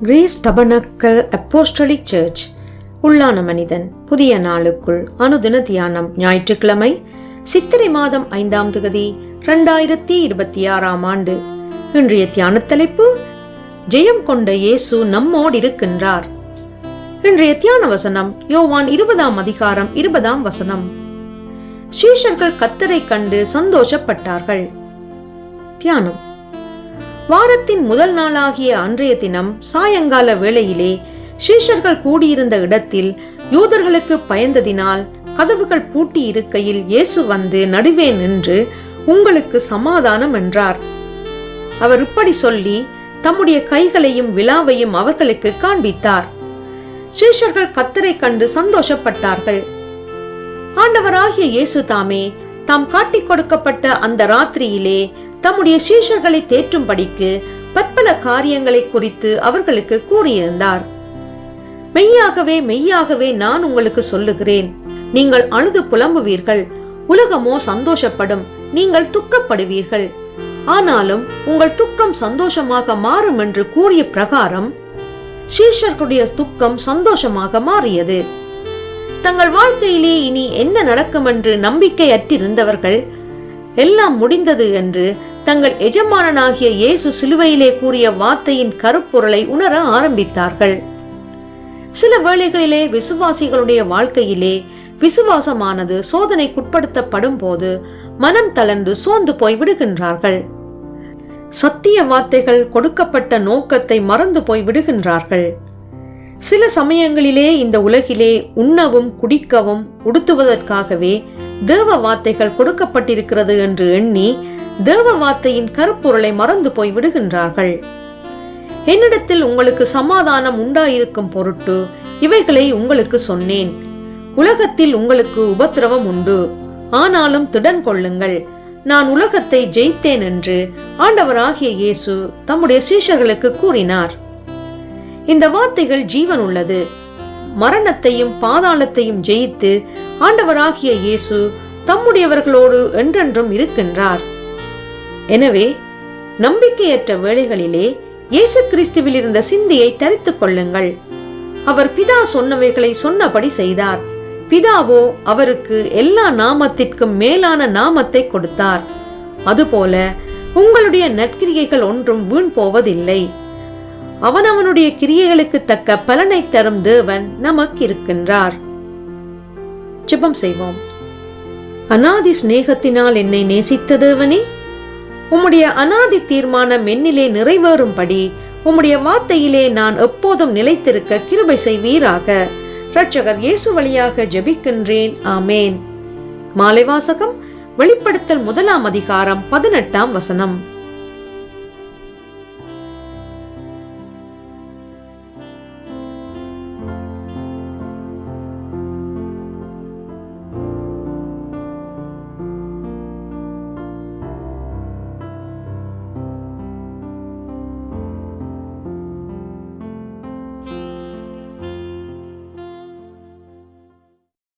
Grace டபர்னக்கல் apostolic search உள்ளான மனிதன் புதிய நாளுக்குள் அனுதின தியானம் ஞாயிற்றுக்கிழமை சித்திரை மாதம் 5ஆம் தேதி 2026ஆம் ஆண்டு. இன்றைய தியான தலைப்பு ஜெயம் கொண்ட இயேசு நம்மோடு இருக்கின்றார். இன்றைய தியான வசனம் யோவான் 20ஆம் அதிகாரம் 20ஆம் வசனம். சீஷர்கள் கர்த்தரை கண்டு சந்தோஷப்பட்டார்கள். தியானம். வாரத்தின் முதல் நாளாகிய அன்றைய தினம் சாயங்கால வேளையிலே சீஷர்கள் கூடியிருந்த இடத்தில் யூதர்களுக்கு பயந்ததினால் கதவுகள் பூட்டி இருக்கையில் இயேசு வந்து நடுவே நின்று உங்களுக்கு சமாதானம் என்றார். அவர் இப்படி சொல்லி தம்முடைய கைகளையும் விலாவையும் அவர்களுக்கு காண்பித்தார். சீஷர்கள் கர்த்தரை கண்டு சந்தோஷப்பட்டார்கள். ஆண்டவராகிய இயேசு தாமே தாம் காட்டிக் கொடுக்கப்பட்ட அந்த ராத்திரியிலே தம்முடைய சீஷர்களை தேற்றும்படிக்கு பற்பல காரியங்களை குறித்து அவர்களுக்கு கூறியிருந்தார். மெய்யாகவே மெய்யாகவே நான் உங்களுக்கு சொல்லுகிறேன், நீங்கள் அழுது புலம்புவீர்கள், உலகமோ சந்தோஷப்படும், நீங்கள் துக்கப்படுவீர்கள். ஆனாலும் உங்கள் துக்கம் சந்தோஷமாக மாறும் என்று கூறிய பிரகாரம் சீஷர்களுடைய துக்கம் சந்தோஷமாக மாறியது. தங்கள் வாழ்க்கையிலே இனி என்ன நடக்கும் என்று நம்பிக்கையற்றிருந்தவர்கள் எல்லாம் முடிந்தது என்று தங்கள் எஜமானனாகிய இயேசு சிலுவையிலே கூறிய வார்த்தையின் கருப்பொருளை உணர ஆரம்பித்தார்கள். சில வேளைகளிலே விசுவாசிகளுடைய வாழ்க்கையிலே விசுவாசமானது சோதனைக்குட்படுத்தப்படும் போது மனம் தளர்ந்து சோர்ந்து போய் விடுகின்றார்கள். சத்திய வார்த்தைகள் கொடுக்கப்பட்ட நோக்கத்தை மறந்து போய் விடுகின்றார்கள். சில சமயங்களிலே இந்த உலகிலே உண்ணவும் குடிக்கவும் உடுத்துவதற்காகவே தேவ வார்த்தைகள் கொடுக்கப்பட்டிருக்கிறது என்று எண்ணி தேவ வார்த்தையின் கருப்பொருளை மறந்து போய் விடுகின்றார்கள். என்னிடத்தில் உங்களுக்கு சமாதானம் உண்டாயிருக்கும் பொருட்டு இவைகளை உங்களுக்கு சொன்னேன். உலகத்தில் உங்களுக்கு உபத்திரவம் உண்டு, ஆனாலும் திடன் கொள்ளுங்கள், நான் உலகத்தை ஜெயித்தேன் என்று ஆண்டவராகிய இயேசு தம்முடைய சீஷர்களுக்கு கூறினார். இந்த வார்த்தைகள் ஜீவன் உள்ளது. மரணத்தையும் பாதாளத்தையும் ஜெயித்து ஆண்டவராகிய இயேசு தம்முடையவர்களோடு என்றென்றும் இருக்கின்றார். எனவே நம்பிக்கையற்ற வேளைகளிலே இயேசு கிறிஸ்துவில் இருந்த சிந்தையை தரித்துக் கொள்ளுங்கள். அவர் பிதா சொன்னவைகளை சொன்னபடி செய்தார். பிதாவோ அவருக்கு எல்லா நாமத்திற்கும் மேலான நாமத்தை கொடுத்தார். அதுபோல உங்களுடைய நற்கிரியைகள் ஒன்றும் வீண் போவதில்லை. அவனவனுடைய கிரியைகளுக்கு தக்க பலனை தரும் தேவன் நமக்கு இருக்கின்றார். ஜெபம் செய்வோம். அநாதி சிநேகத்தினால் என்னை நேசித்த தேவனே, உம்முடைய அநாதி தீர்மானம் என்னிலே நிறைவேறும்படி உம்முடைய வார்த்தையிலே நான் எப்போதும் நிலைத்திருக்க கிருபை செய்வீராக. இரட்சகர் இயேசு வழியாக ஜெபிக்கின்றேன். ஆமேன். மாலை வாசகம் வெளிப்படுத்தல் 1ஆம் அதிகாரம் 18ஆம் வசனம்.